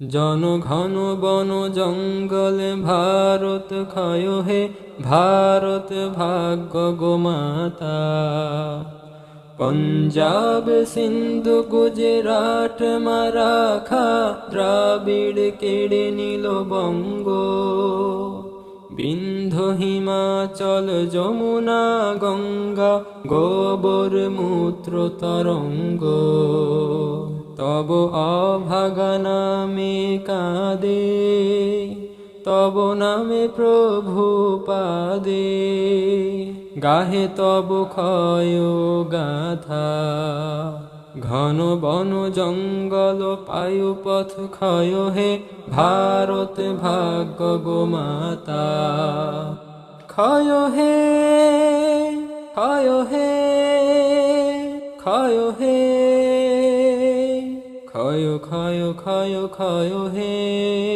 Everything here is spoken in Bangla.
জন ঘন বন জঙ্গল ভারত ক্ষয় হে ভারত ভাগ্য গোমাতা। পঞ্জাব সিন্ধু গুজরাট মারাঠা দ্রাবিড় কেড়ে নিল বঙ্গ। বিন্ধ্য হিমাচল যমুনা গঙ্গা গোবর মূত্র তরঙ্গ। তব অভাগা নামে কাঁদে, তব নামে প্রভু পাদে, গাহে তব ক্ষয় গাথা। ঘন বন জঙ্গল পায়ু পথ ক্ষয় হে ভারত ভাগ্য গোমাতা। ক্ষয় হে, ক্ষয় হে, ক্ষয় হে, ক্ষয় ক্ষয় ক্ষয় ক্ষয় হে।